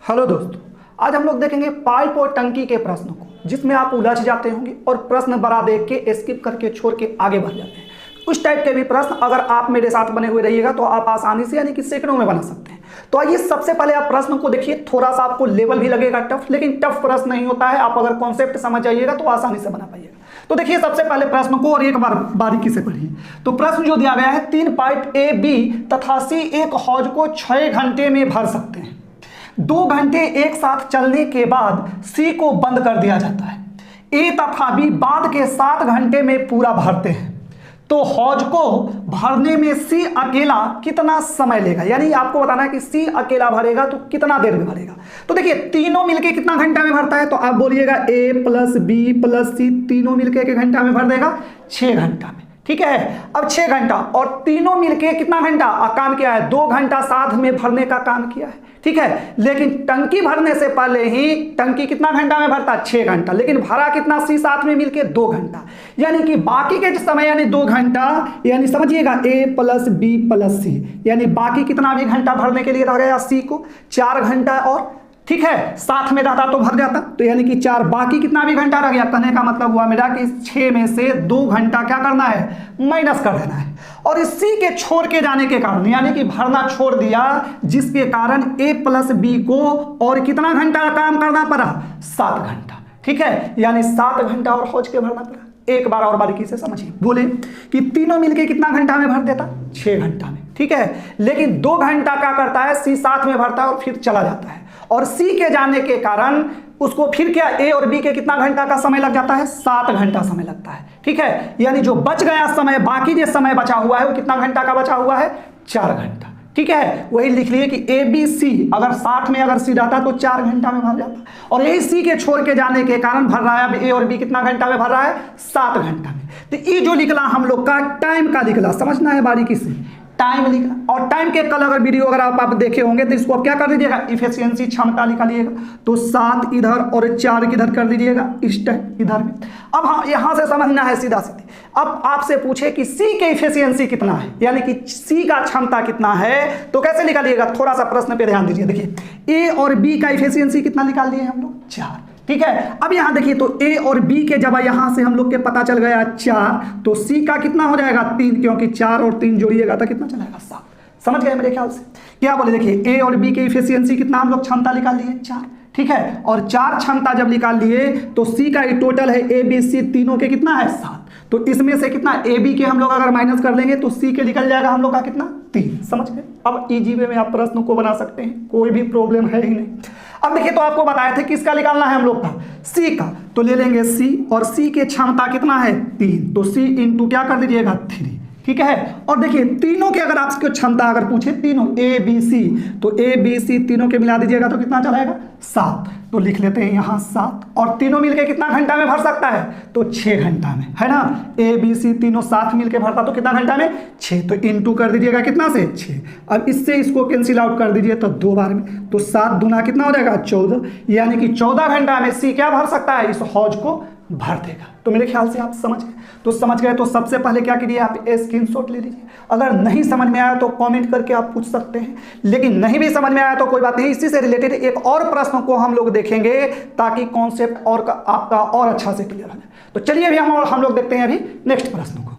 Hello दोस्तों, आज हम लोग देखेंगे पाइप और टंकी के प्रश्नों को, जिसमें आप उलझ जाते होंगे और प्रश्न बड़ा देख के स्किप करके छोड़ के आगे बढ़ जाते हैं। उस टाइप के भी प्रश्न अगर आप मेरे साथ बने हुए रहिएगा तो आप आसानी से यानी कि सेकंडों में बना सकते हैं। तो आइए सबसे पहले आप प्रश्न को देखिए। थोड़ा सा आपको लेवल भी लगेगा टफ, लेकिन टफ प्रश्न नहीं होता है। आप अगर कॉन्सेप्ट समझ जाइएगा तो आसानी से बना पाइएगा। तो देखिए सबसे पहले प्रश्न को और एक बार बारीकी से पढ़िए। तो प्रश्न जो दिया गया है, 3 पाइप ए बी तथा सी एक हौज को 6 घंटे में भर सकते हैं। 2 घंटे एक साथ चलने के बाद सी को बंद कर दिया जाता है। ए तथा बी बाद के 7 घंटे में पूरा भरते हैं, तो हौज को भरने में सी अकेला कितना समय लेगा। यानी आपको बताना है कि सी अकेला भरेगा तो कितना देर में भरेगा। तो देखिए तीनों मिलके कितना घंटा में भरता है, तो आप बोलिएगा ए प्लस बी प्लस सी तीनों मिलके 1 घंटा में भर देगा, 6 घंटा में। ठीक है, अब 6 घंटा और तीनों मिलके कितना घंटा काम किया है, 2 घंटा साथ में भरने का काम किया है। ठीक है, लेकिन टंकी भरने से पहले ही टंकी कितना घंटा में भरता है, 6 घंटा, लेकिन भरा कितना, सी साथ में मिलके 2 घंटा। यानी कि बाकी के समय यानी 2 घंटा, यानी समझिएगा ए प्लस बी प्लस सी, यानी बाकी कितना भी घंटा भरने के लिए रह गया सी को, 4 घंटा। और ठीक है, साथ में रहता तो भर जाता, तो यानी कि 4, बाकी कितना भी घंटा रह गया। कहने का मतलब हुआ मेरा कि 6 में से 2 घंटा क्या करना है, माइनस कर देना है। और इस सी के छोड़ के जाने के कारण, यानी कि भरना छोड़ दिया, जिसके कारण ए प्लस बी को और कितना घंटा काम करना पड़ा, 7 घंटा। ठीक है, यानी 7 घंटा और हौज के भरना पड़ा। एक बार और बारीकी से समझिए। बोले कि तीनों मिलके कितना घंटा में भर देता, 6 घंटा में। ठीक है, लेकिन 2 घंटा क्या करता है, सी साथ में भरता है और फिर चला जाता है। और सी के जाने के कारण उसको फिर क्या, ए और बी के कितना घंटा का समय लग जाता है, 7 घंटा समय लगता है। ठीक है, यानी जो बच गया समय, बाकी जो समय बचा हुआ है वो कितना घंटा का बचा हुआ है, 4 घंटा। ठीक है, वही लिख लिए कि ए बी सी अगर साथ में अगर सी रहता तो 4 घंटा में भर जाता, और यही सी के छोड़ के जाने के कारण भर रहा है। अब ए और बी कितना घंटा में भर रहा है, 7 घंटा में। तो ये जो निकला हम लोग का टाइम का निकला, समझना है बारीकी से, टाइम लिखना। और टाइम के कल अगर वीडियो अगर आप देखे होंगे तो इसको आप क्या कर दीजिएगा, इफिशियंसी क्षमता निकालिएगा। तो 7 इधर और 4 किधर कर दीजिएगा, इस टाइम इधर में। अब हाँ, यहां से समझना है सीधा सीधी। अब आपसे पूछे कि सी के इफिशियंसी कितना है, यानी कि सी का क्षमता कितना है, तो कैसे निकालिएगा। थोड़ा सा प्रश्न पे ध्यान दीजिए। देखिए ए और बी का इफिशियंसी कितना निकाल दिए हम लोग, 4। ठीक है, अब यहां देखिए तो ए और बी के जब यहां से हम लोग के पता चल गया 4, तो सी का कितना हो जाएगा, 3, क्योंकि 4 और 3 जोड़िएगा तो कितना चलेगा, 7। समझ गए मेरे ख्याल से। क्या बोले, देखिए ए और बी के इफिशियंसी कितना हम लोग क्षमता निकाल लिए, 4। ठीक है, और 4 क्षमता जब निकाल लिए तो सी का टोटल है ए बी सी तीनों के कितना है, 7। तो इसमें से कितना ए बी के हम लोग अगर माइनस कर लेंगे तो सी के निकल जाएगा हम लोग का कितना, 3। समझ गए। अब इजी वे में आप प्रश्न को बना सकते हैं, कोई भी प्रॉब्लम है ही नहीं। अब देखिए तो आपको बताए थे किसका निकालना है हम लोग का, सी का। तो ले लेंगे सी, और सी के क्षमता कितना है, 3, तो सी इंटू क्या कर दीजिएगा, 3। ठीक है, और देखिए तीनों के अगर आपकी क्षमता अगर पूछे, तीनों ए बी सी, तो ए बी सी तीनों के मिला दीजिएगा तो कितना चलाएगा, 7। तो लिख लेते हैं यहाँ 7, और तीनों मिलके कितना घंटा में भर सकता है, तो 6 घंटा में, है ना। ए बी सी तीनों साथ मिलके भरता तो कितना घंटा में, 6। तो इंटू कर दीजिएगा कितना से, 6। अब इससे इसको कैंसिल आउट कर दीजिए तो 2 बार में, तो 7 दूना कितना हो जाएगा, 14। यानी कि 14 घंटा में सी क्या भर सकता है, इस हौज को भर देगा। तो मेरे ख्याल से आप समझ गए। तो समझ गए तो सबसे पहले क्या कीजिए, आप स्क्रीनशॉट ले लीजिए। अगर नहीं समझ में आया तो कमेंट करके आप पूछ सकते हैं, लेकिन नहीं भी समझ में आया तो कोई बात नहीं। इसी से रिलेटेड एक और प्रश्न को हम लोग देखेंगे ताकि कॉन्सेप्ट और आपका और अच्छा से क्लियर हो जाए। तो चलिए अभी हम लोग देखते हैं अभी नेक्स्ट प्रश्न को।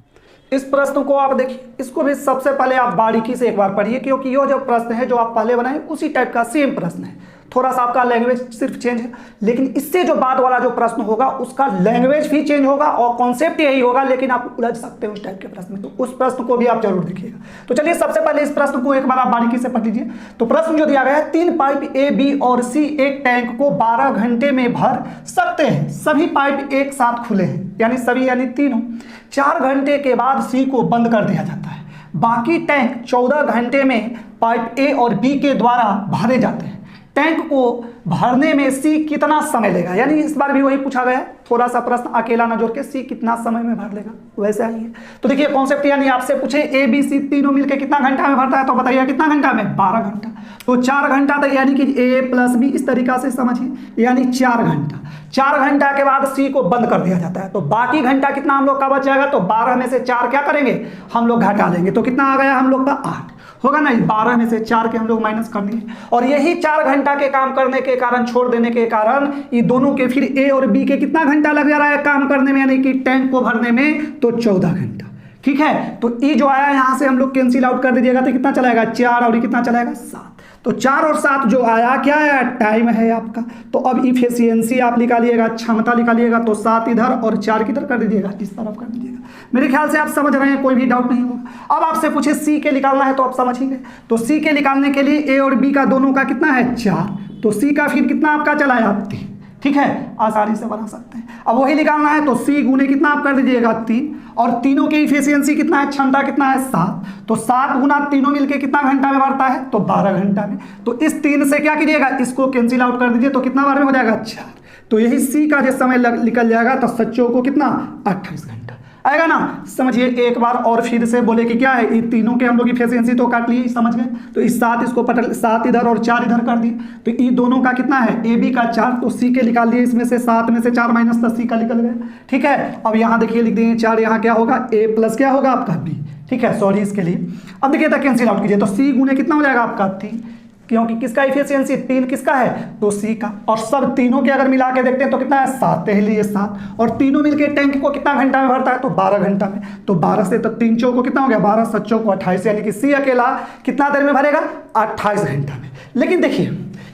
इस प्रश्न को आप देखिए, इसको भी सबसे पहले आप बारीकी से एक बार पढ़िए, क्योंकि ये जो प्रश्न है जो आप पहले बनाए उसी टाइप का सेम प्रश्न है। थोड़ा सा आपका लैंग्वेज सिर्फ चेंज है, लेकिन इससे जो बाद वाला जो प्रश्न होगा उसका लैंग्वेज भी चेंज होगा और कॉन्सेप्ट यही होगा, लेकिन आप उलझ सकते हैं उस टाइप के प्रश्न में। तो उस प्रश्न को भी आप जरूर देखिएगा। तो चलिए सबसे पहले इस प्रश्न को एक बार आप बारीकी से पढ़ लीजिए। तो प्रश्न जो दिया गया है, 3 पाइप ए बी और सी एक टैंक को 12 घंटे में भर सकते हैं। सभी पाइप एक साथ खुले हैं, यानी सभी यानी तीनों। 4 घंटे के बाद सी को बंद कर दिया जाता है। बाकी टैंक 14 घंटे में पाइप ए और बी के द्वारा भरे जाते हैं। टैंक को भरने में सी कितना समय लेगा, यानी इस बार भी वही पूछा गया। थोड़ा सा प्रश्न अकेला ना जोड़ के सी कितना समय में भर लेगा, वैसे ही है। तो देखिए कॉन्सेप्ट, यानी आपसे पूछे ए बी सी तीनों मिलकर कितना घंटा में भरता है, तो बताइए कितना घंटा में, 12 घंटा। तो 4 घंटा तक, यानी कि ए प्लस बी, इस तरीका से समझिए, यानी 4 घंटा। 4 घंटा के बाद सी को बंद कर दिया जाता है। तो बाकी घंटा कितना हम लोग का बच जाएगा, तो 12 में से 4 क्या करेंगे हम लोग घटा लेंगे, तो कितना आ गया हम लोग का 8। होगा ना, 12 में से 4 के हम लोग माइनस कर दिए, और यही 4 घंटा के काम करने के कारण, छोड़ देने के कारण, ये दोनों के फिर ए और बी के कितना घंटा लग जा रहा है काम करने में, यानी कि टैंक को भरने में, तो 14 घंटा। ठीक है, तो ई जो आया यहाँ से हम लोग कैंसिल आउट कर दीजिएगा, तो कितना चलाएगा 4, और ये कितना चलाएगा 7। तो 4 और 7 जो आया क्या आया, टाइम है आपका। तो अब इफिशियंसी आप निकालिएगा, क्षमता निकालिएगा, तो 7 इधर और 4 किधर कर दीजिएगा, इस तरफ कर दीजिएगा। मेरे ख्याल से आप समझ रहे हैं, कोई भी डाउट नहीं होगा। अब आपसे पूछे सी के निकालना है, तो आप समझ ही गए। तो सी के निकालने के लिए ए और बी का दोनों का कितना है 4, तो सी का फिर कितना आपका चला है 3। ठीक है, आसानी से बना सकते हैं। अब वही निकालना है, तो सी गुने कितना आप कर दीजिएगा 3, और तीनों की इफिशियंसी कितना है, क्षमता कितना है 7, तो 7 गुना तीनों मिलके कितना घंटा में भरता है, तो 12 घंटा में। तो इस 3 से क्या कीजिएगा, इसको कैंसिल आउट कर दीजिए, तो कितना बार में हो जाएगा 4। तो यही सी का जो समय निकल जाएगा, तो सच्चों को कितना 28 घंटा आएगा ना। समझिए एक बार और फिर से बोले कि क्या है, ये तीनों के हम लोग इफिशियंसी तो काट लिए, समझ गए। तो इस 7 इसको 7 इधर और 4 इधर कर दिए, तो ये दोनों का कितना है, ए बी का 4, तो सी के निकाल दिए, इसमें से 7 में से 4 माइनस, तो सी का निकल गया। ठीक है, अब यहाँ देखिए लिख देंगे 4, यहाँ क्या होगा ए प्लस क्या होगा आपका बी। ठीक है, सॉरी इसके लिए। अब देखिए तक कैंसिल आउट कीजिए, तो सी गुने कितना हो जाएगा आपका 3, क्योंकि किसका इफिशियंसी 3 किसका है, तो सी का। और सब तीनों के अगर मिला के देखते हैं तो कितना है 7, पहले 7, और तीनों मिलके टैंक को कितना घंटा में भरता है, तो 12 घंटा में। तो 12 से तो 3 चौक को कितना हो गया 12, 7 चौक को 28, यानी कि सी अकेला कितना देर में भरेगा 28 घंटा में। लेकिन देखिए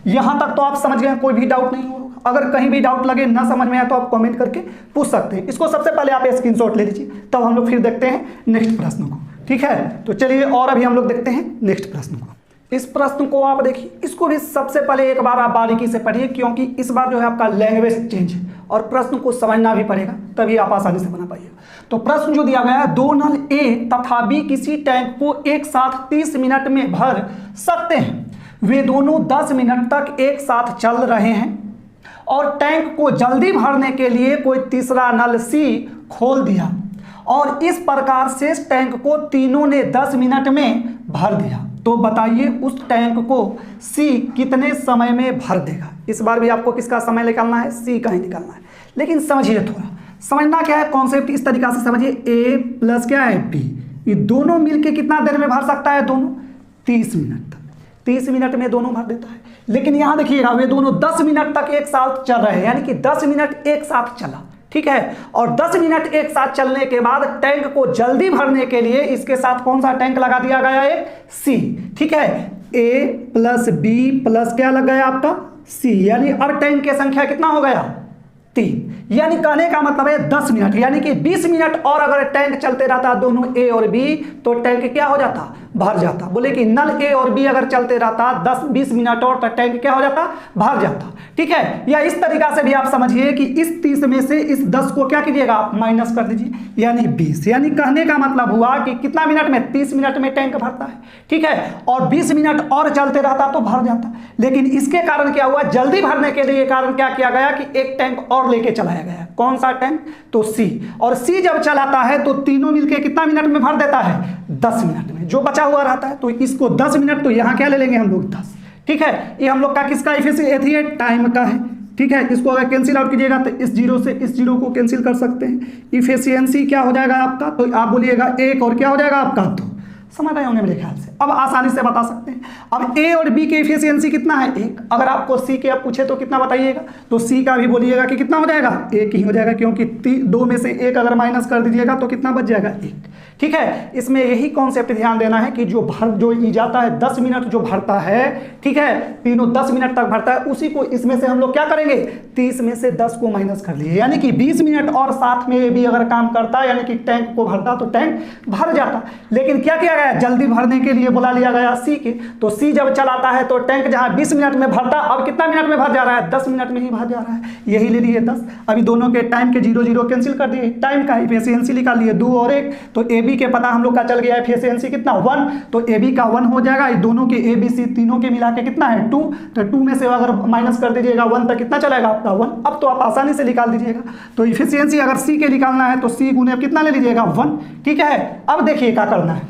यहाँ तक तो आप समझ गए, कोई भी डाउट नहीं होगा। अगर कहीं भी डाउट लगे, ना समझ में आए, तो आप कमेंट करके पूछ सकते हैं। इसको सबसे पहले आप स्क्रीनशॉट ले लीजिए, तब हम लोग फिर देखते हैं नेक्स्ट प्रश्न को। ठीक है, तो चलिए और अभी हम लोग देखते हैं नेक्स्ट प्रश्न को। इस प्रश्न को आप देखिए, इसको भी सबसे पहले एक बार आप बारीकी से पढ़िए, क्योंकि इस बार जो है आपका लैंग्वेज चेंज है और प्रश्न को समझना भी पड़ेगा, तभी आप आसानी से बना पाइएगा। तो प्रश्न जो दिया गया है, 2 नल ए तथा बी किसी टैंक को एक साथ 30 मिनट में भर सकते हैं। वे दोनों 10 मिनट तक एक साथ चल रहे हैं और टैंक को जल्दी भरने के लिए कोई तीसरा नल सी खोल दिया, और इस प्रकार से टैंक को तीनों ने 10 मिनट में भर दिया। तो बताइए उस टैंक को सी कितने समय में भर देगा। इस बार भी आपको किसका समय निकालना है, सी का ही निकालना है। लेकिन समझिए, थोड़ा समझना क्या है कॉन्सेप्ट, इस तरीका से समझिए। ए प्लस क्या है बी, ये दोनों मिलके कितना देर में भर सकता है, दोनों 30 मिनट तक। 30 मिनट में दोनों भर देता है। लेकिन यहाँ देखिएगा, वे दोनों 10 मिनट तक एक साथ चल रहे हैं, यानी कि 10 मिनट एक साथ चला। ठीक है, और 10 मिनट एक साथ चलने के बाद टैंक को जल्दी भरने के लिए इसके साथ कौन सा टैंक लगा दिया गया है, सी। ठीक है, ए प्लस बी प्लस क्या लग गया आपका सी, यानी अब टैंक की संख्या कितना हो गया 3। यानी कहने का मतलब है 10 मिनट, यानी कि 20 मिनट और अगर टैंक चलते रहता दोनों ए और बी, तो टैंक क्या हो जाता, भर जाता। बोले कि नल ए और बी अगर चलते रहता 10-20 मिनट और, तो टैंक क्या हो जाता, भर जाता। ठीक है, या इस तरीका से भी आप समझिए कि इस 30 में से इस 10 को क्या कीजिएगा आप माइनस कर दीजिए, यानी 20। यानी कहने का मतलब हुआ कि कितना मिनट में, 30 मिनट में टैंक भरता है। ठीक है, और 20 मिनट और चलते रहता तो भर जाता। लेकिन इसके कारण क्या हुआ, जल्दी भरने के लिए कारण क्या किया गया कि एक टैंक और लेके चलाया गया। कौन सा टैंक, तो सी। और सी जब चलाता है तो तीनों मिलके कितना मिनट में भर देता है, 10 मिनट में। जो बचा हुआ रहता है, तो इसको 10 मिनट, तो यहाँ क्या ले लेंगे हम लोग 10। ठीक है, ये हम लोग का किसका इफिशियंसी है, टाइम का है। ठीक है, इसको अगर कैंसिल आउट कीजिएगा तो इस जीरो से इस जीरो को कैंसिल कर सकते हैं। इफिशियंसी क्या हो जाएगा आपका, तो आप बोलिएगा 1 और क्या हो जाएगा आपका 2। समझ रहे होंगे मेरे ख्याल से, अब आसानी से बता सकते हैं। अब ए और बी की इफिशियंसी कितना है, 1। अगर आपको सी के अब पूछे तो कितना बताइएगा, तो सी का भी बोलिएगा कि कितना हो जाएगा, 1 ही हो जाएगा, क्योंकि 2 में से 1 अगर माइनस कर दीजिएगा तो कितना बच जाएगा, 1। ठीक है, इसमें यही कॉन्सेप्ट ध्यान देना है कि जो ई जाता है 10 मिनट जो भरता है, ठीक है, तीनों 10 मिनट तक भरता है, उसी को इसमें से हम लोग क्या करेंगे, 30 में से 10 को माइनस कर लिए, यानी कि 20 मिनट और साथ में भी अगर काम करता, यानी कि टैंक को भरता तो टैंक भर जाता। लेकिन क्या किया गया, जल्दी भरने के लिए बुला लिया गया सी के। तो सी जब चलाता है तो टैंक जहां 20 मिनट में भरता, अब कितना मिनट में भर जा रहा है, 10 मिनट में ही भर जा रहा है। यही ले लिए 10। अभी दोनों के टाइम के 0-0 कैंसिल कर दिए, टाइम का इफिशियंसी निकाल लिए 2 और 1। तो ए बी के पता हम लोग का चल गया इफिशियंसी कितना, 1। तो ए बी का 1 हो जाएगा। दोनों के ए बी सी तीनों के मिला के कितना है, 2। तो 2 में से अगर माइनस कर दीजिएगा 1 तक कितना चलेगा आपका, 1। अब तो आप आसानी से निकाल दीजिएगा। तो इफिशियंसी अगर सी के निकालना है तो सी गुने कितना ले लीजिएगा, 1। ठीक है, अब देखिए क्या करना है,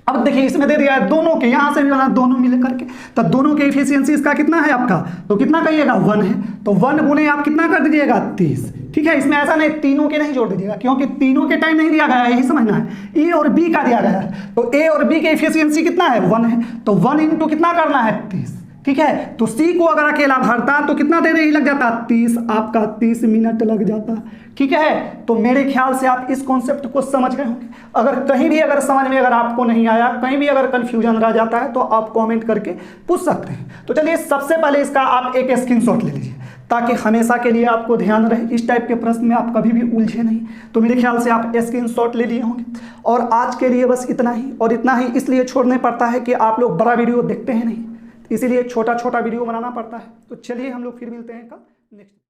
अब देखिए इसमें दे दिया है दोनों के, यहां से भी बना दोनों मिल करके, तो दोनों के इफिशियंसी इसका कितना है आपका, तो कितना कहिएगा 1 है, तो 1 गुने आप कितना कर दीजिएगा 30। ठीक है, इसमें ऐसा नहीं तीनों के नहीं जोड़ दीजिएगा, क्योंकि तीनों के टाइम नहीं दिया गया है, यही समझना है, ए और बी का दिया गया है, तो ए और बी के इफिशियंसी कितना है 1 है, तो 1 इंटू कितना करना है 30। ठीक है, तो सी को अगर अकेला भरता तो कितना देर ही लग जाता 30, आपका 30 मिनट लग जाता। ठीक है, तो मेरे ख्याल से आप इस कॉन्सेप्ट को समझ गए होंगे। अगर कहीं भी अगर समझ में अगर आपको नहीं आया, कहीं भी अगर कंफ्यूजन रह जाता है तो आप कमेंट करके पूछ सकते हैं। तो चलिए सबसे पहले इसका आप एक स्क्रीनशॉट ले लीजिए, ताकि हमेशा के लिए आपको ध्यान रहे, इस टाइप के प्रश्न में आप कभी भी उलझे नहीं। तो मेरे ख्याल से आप स्क्रीनशॉट ले लिए होंगे। और आज के लिए बस इतना ही, और इतना ही इसलिए छोड़ने पड़ता है कि आप लोग बड़ा वीडियो देखते हैं नहीं, इसीलिए छोटा छोटा वीडियो बनाना पड़ता है। तो चलिए हम लोग फिर मिलते हैं कल नेक्स्ट।